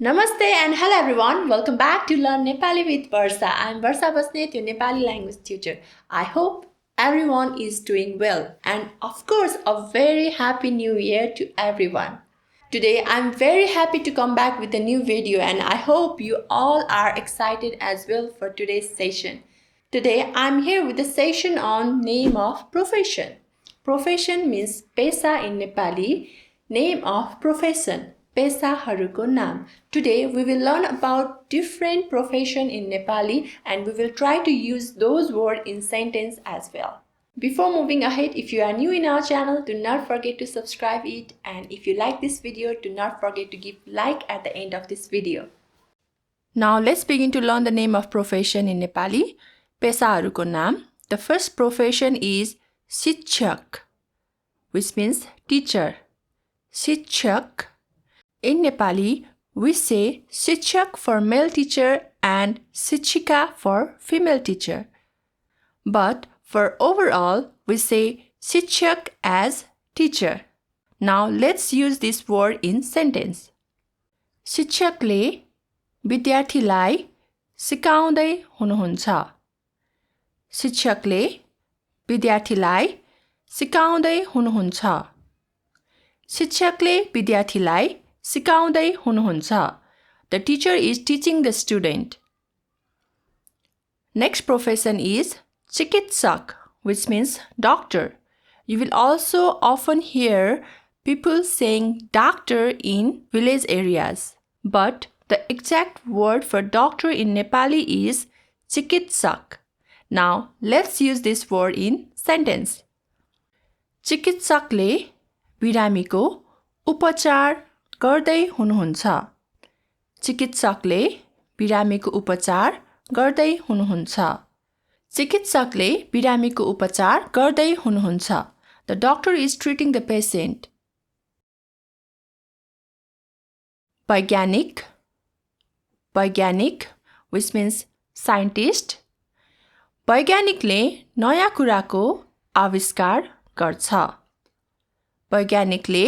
Namaste and hello everyone. Welcome back to Learn Nepali with Barsha. I am Barsha Basnet, your Nepali language tutor. I hope everyone is doing well and of course a very happy new year to everyone. Today I am very happy to come back with a new video and I hope you all are excited as well for today's session. Today I am here with a session on name of profession. Profession means pesa in Nepali, name of profession. पेसाहरूको नाम. Today we will learn about different profession in Nepali and we will try to use those words in sentence as well. Before moving ahead, if you are new in our channel, do not forget to subscribe it, and if you like this video, do not forget to give like at the end of this video. Now let's begin to learn the name of profession in Nepali. पेसाहरूको नाम. The first profession is sichhyak, which means teacher. Sichhyak. In Nepali, we say sichhyak for male teacher and sichhika for female teacher. But for overall, we say sichhyak as teacher. Now let's use this word in sentence. शिक्षकले विद्यार्थीलाई सिकाउँदै हुनुहुन्छ. शिक्षकले विद्यार्थीलाई सिकाउँदै हुनुहुन्छ. शिक्षकले विद्यार्थीलाई सिकाउँदै हुनुहुन्छ. The teacher is teaching the student. Next profession is chikitsak, which means doctor. You will also often hear people saying doctor in village areas. But the exact word for doctor in Nepali is chikitsak. Now let's use this word in sentence. चिकित्सकले बिरामीको उपचार गर्दै हुनुहुन्छ. चिकित्सकले बिरामीको उपचार गर्दै हुनुहुन्छ. चिकित्सकले बिरामीको उपचार गर्दै हुनुहुन्छ. The doctor is treating the patient. वैज्ञानिक, वैज्ञानिक, which means scientist. वैज्ञानिकले नयाँ कुराको आविष्कार गर्छ. वैज्ञानिकले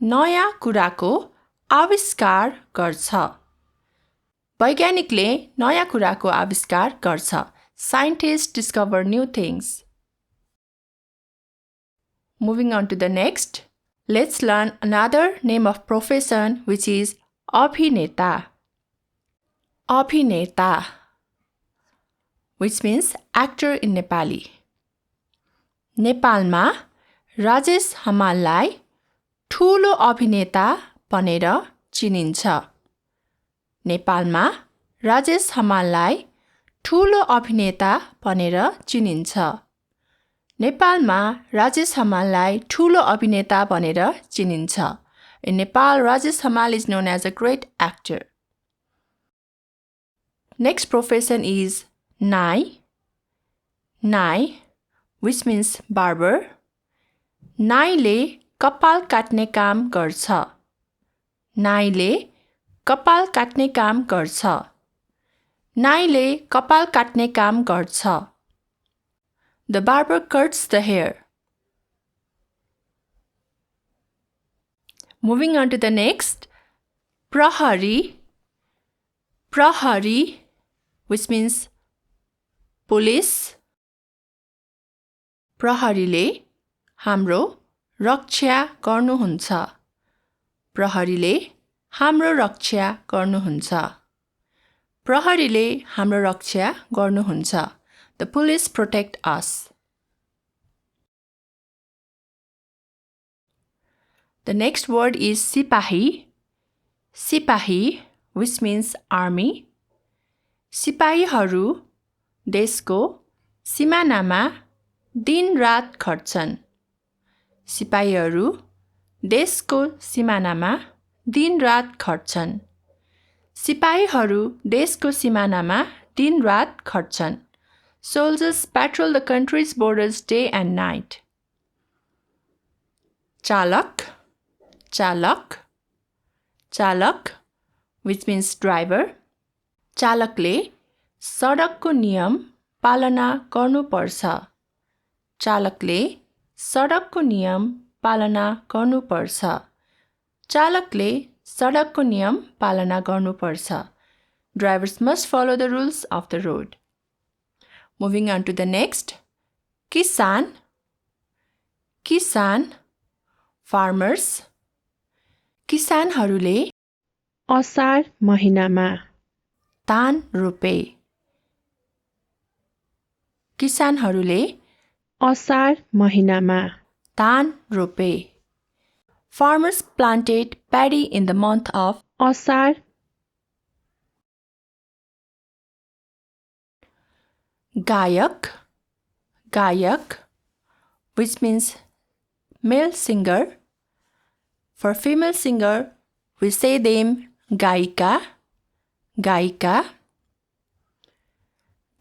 नयाँ कुराको आविष्कार गर्छ. वैज्ञानिकले नयाँ कुराको आविष्कार गर्छ. Scientists discover new things. Moving on to the next, let's learn another name of profession, which is abhinetaa. Abhinetaa, which means actor in Nepali. नेपालमा राजेश हमाललाई ठुलो अभिनेता भनेर चिनिन्छ. नेपालमा राजेश हमाललाई ठुलो अभिनेता भनेर चिनिन्छ. नेपालमा राजेश हमाललाई ठुलो अभिनेता भनेर चिनिन्छ. In Nepal, Rajesh Hamal is known as a great actor. Next profession is nai. Nai, which means barber. नाईले कपाल काट्ने काम गर्छ. नाईले कपाल काट्ने काम गर्छ. नाईले कपाल काट्ने काम गर्छ. The barber cuts the hair. Moving on to the next, prahari. Prahari, which means police. प्रहरीले हाम्रो रक्षा गर्नुहुन्छ. प्रहरीले हाम्रो रक्षा गर्नुहुन्छ. प्रहरीले हाम्रो रक्षा गर्नुहुन्छ. The police protect us. The next word is sipahi. Sipahi, which means army. सिपाहीहरू देशको सिमानामा दिन रात खट्छन्. सिपाहीहरू देशको सिमानामा दिन रात खट्छन्. सिपाहीहरू देशको सिमानामा दिन रात खट्छन्. Soldiers patrol the country's borders day and night. चालक. चालक. चालक, which means driver. चालकले सडकको नियम पालना गर्नुपर्छ. चालकले सडकको नियम पालना गर्नुपर्छ. चालकले सडकको नियम पालना गर्नुपर्छ. Drivers must follow the rules of the road. Moving on to the next. Kisaan. Kisaan. Farmers. किसानहरूले असार महिनामा धान रोपे. किसानहरूले असार महिनामा धान रोपे. Farmers planted paddy in the month of असार. gaayok. Gaayok, which means male singer. For female singer, we say them gaayika. Gaayika.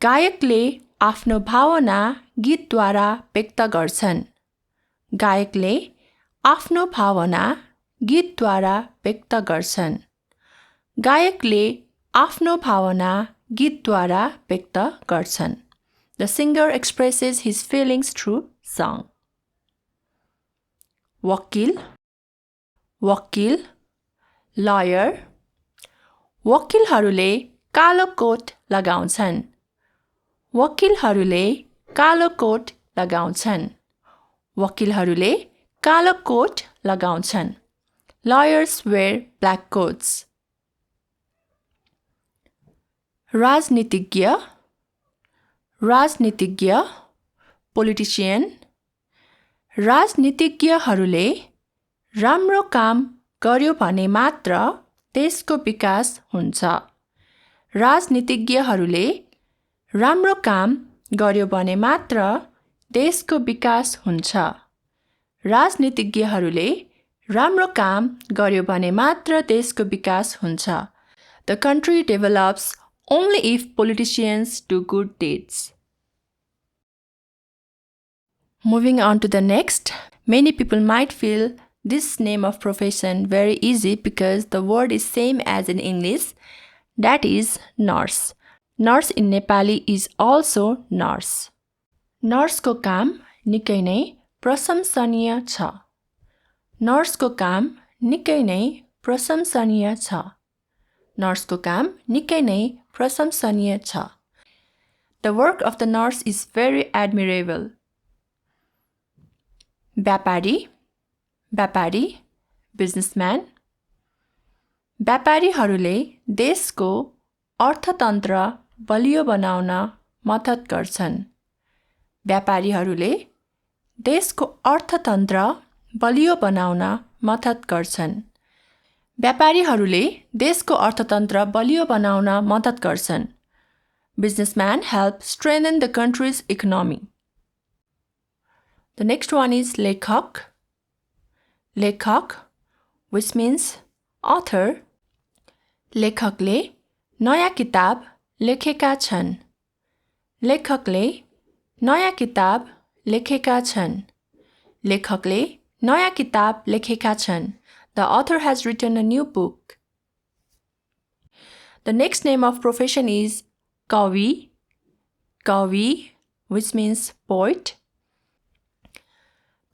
गायकले आफ्नो भावना गीतद्वारा व्यक्त गर्छन्. गायकले आफ्नो भावना गीतद्वारा व्यक्त गर्छन्. गायकले आफ्नो भावना गीतद्वारा व्यक्त गर्छन्. The singer expresses his feelings through song. wakil. Wakil, lawyer. वकिलहरूले कालो कोट लगाउँछन्. वकिलहरूले कालो कोट लगाउँछन्. वकिलहरूले कालो कोट लगाउँछन्. Lawyers wear black coats. राजनीतिज्ञ. राजनीतिज्ञ, politician. राजनीतिज्ञहरूले राम्रो काम गर्यो भने मात्र देशको विकास हुन्छ. राजनीतिज्ञहरूले राम्रो काम गर्यो भने मात्र देशको विकास हुन्छ. राजनीतिज्ञहरूले राम्रो काम गर्यो भने मात्र देशको विकास हुन्छ. The country develops only if politicians do good deeds. Moving on to the next. Many people might feel this name of profession very easy because the word is same as in English, that is nurse. Nurse in Nepali is also nurse. Nurse को काम निकै नै प्रशंसनीय छ. Nurse को काम निकै नै प्रशंसनीय छ. Nurse को काम निकै नै प्रशंसनीय छ. The work of the nurse is very admirable. व्यापारी. व्यापारी, businessman. व्यापारीहरूले देशको अर्थतन्त्र बलियो बनाउन मद्दत गर्छन्. व्यापारीहरूले देशको अर्थतन्त्र बलियो बनाउन मद्दत गर्छन्. व्यापारीहरूले देशको अर्थतन्त्र बलियो बनाउन मद्दत गर्छन्. Businessmen help strengthen the country's economy. The next one is lekhak. Lekhak, which means author. लेखकले नयाँ किताब लेखेका छन्. लेखकले नयाँ किताब लेखेका छन्. लेखकले नयाँ किताब लेखेका छन्. The author has written a new book. The next name of profession is kawi. Kawi, which means poet.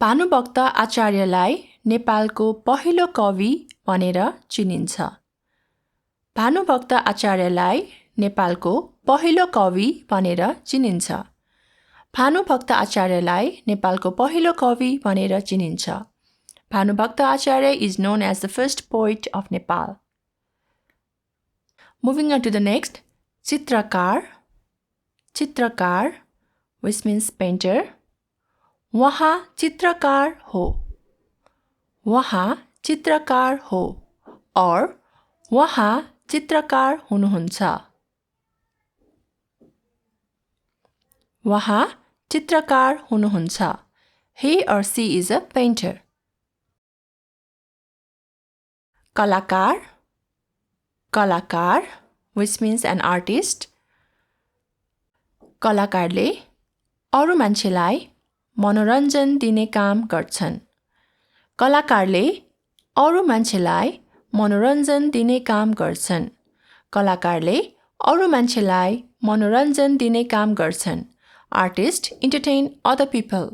Bhanubhakta आचार्यलाई नेपालको पहिलो कवि भनेर चिनिन्छ. भानुभक्त आचार्यलाई नेपालको पहिलो कवि भनेर चिनिन्छ. भानुभक्त आचार्यलाई नेपालको पहिलो कवि भनेर चिनिन्छ. Bhanubhakta Acharya is known as the first poet of Nepal. Moving on to the next. चित्रकार. चित्रकार, which means painter. वहाँ चित्रकार हो. वहाँ चित्रकार हो or वहाँ चित्रकार हुनुहुन्छ. वहाँ चित्रकार हुनुहुन्छ. He or she is a painter. कलाकार. कलाकार, which means an artist. कलाकारले अरू मान्छेलाई मनोरञ्जन दिने काम गर्छन्. कलाकारले अरू मान्छेलाई मनोरञ्जन दिने काम गर्छन्. कलाकारले अरू मान्छेलाई मनोरञ्जन दिने काम गर्छन्. Artists entertain other people.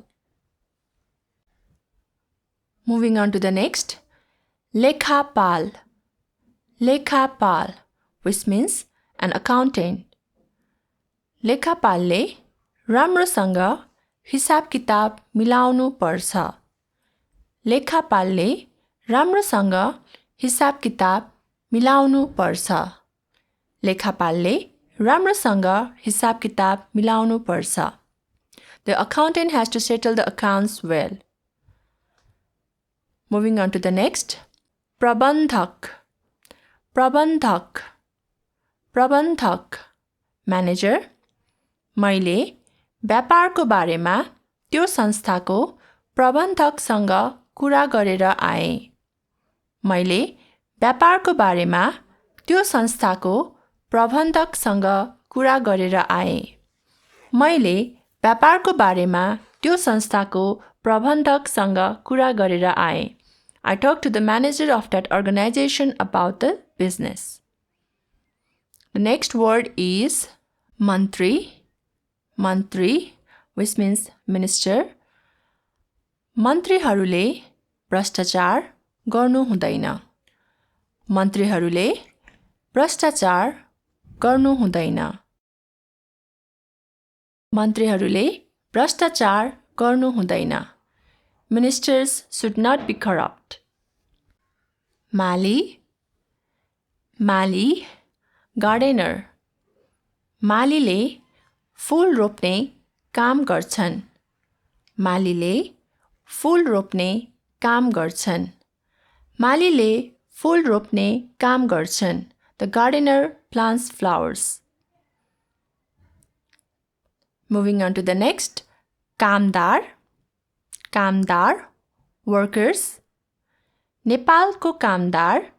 Moving on to the next. लेखापाल. लेखापाल, which means an accountant. लेखापालले राम्रोसँग हिसाब किताब मिलाउनु पर्छ. लेखापालले राम्रोसँग हिसाब किताब मिलाउनु पर्छ. लेखापालले राम्रोसँग हिसाब किताब मिलाउनु पर्छ. The accountant has to settle the accounts well. Moving on to the next. Prabandhak. Prabandhak. Prabandhak. Manager. मैले व्यापारको बारेमा त्यो संस्थाको प्रबन्धकसँग कुरा गरेर आएँ. मैले व्यापारको बारेमा त्यो संस्थाको प्रबन्धकसँग कुरा गरेर आएँ. मैले व्यापारको बारेमा त्यो संस्थाको प्रबन्धकसँग कुरा गरेर आएँ. I talked to the manager of that organization about the business. The next word is mantri. Mantri, which means minister. मन्त्रीहरूले भ्रष्टाचार गर्नु हुँदैन. मन्त्रीहरूले भ्रष्टाचार गर्नु हुँदैन. मन्त्रीहरूले भ्रष्टाचार गर्नु हुँदैन. Ministers should not be corrupt. Mali. Mali, gardener. मालीले फूल रोप्ने काम गर्छन्. मालीले फूल रोप्ने काम गर्छन्. मालीले फूल रोप्ने काम गर्छन्. The gardener plants flowers. Moving on to the next. कामदार. कामदार, workers. नेपालको कामदार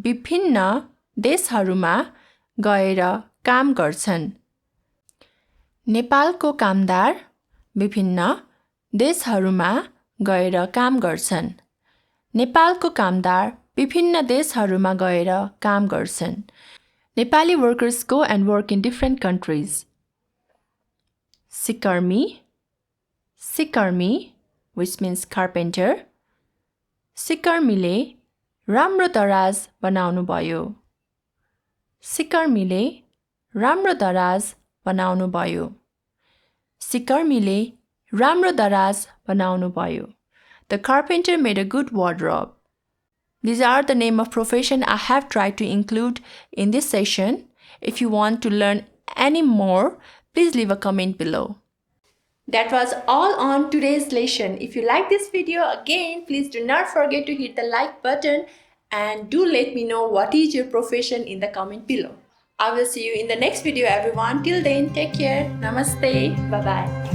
विभिन्न देशहरूमा गएर काम गर्छन्. नेपालको कामदार विभिन्न देशहरूमा गएर काम गर्छन्. नेपालको कामदार विभिन्न देशहरूमा गएर काम गर्छन्. Nepali workers go and work in different countries. Sikarmee. Sikarmee, which means carpenter. सिकर्मीले राम्रो दराज बनाउनु भयो. सिकर्मीले राम्रो दराज बनाउनु भयो. सिकर्मीले राम्रो दराज बनाउनु भयो. The carpenter made a good wardrobe. These are the name of profession I have tried to include in this session. If you want to learn any more, please leave a comment below. That was all on today's lesson. If you like this video, again, please do not forget to hit the like button and do let me know what is your profession in the comment below. I will see you in the next video, everyone. Till then, take care. Namaste. Bye-bye.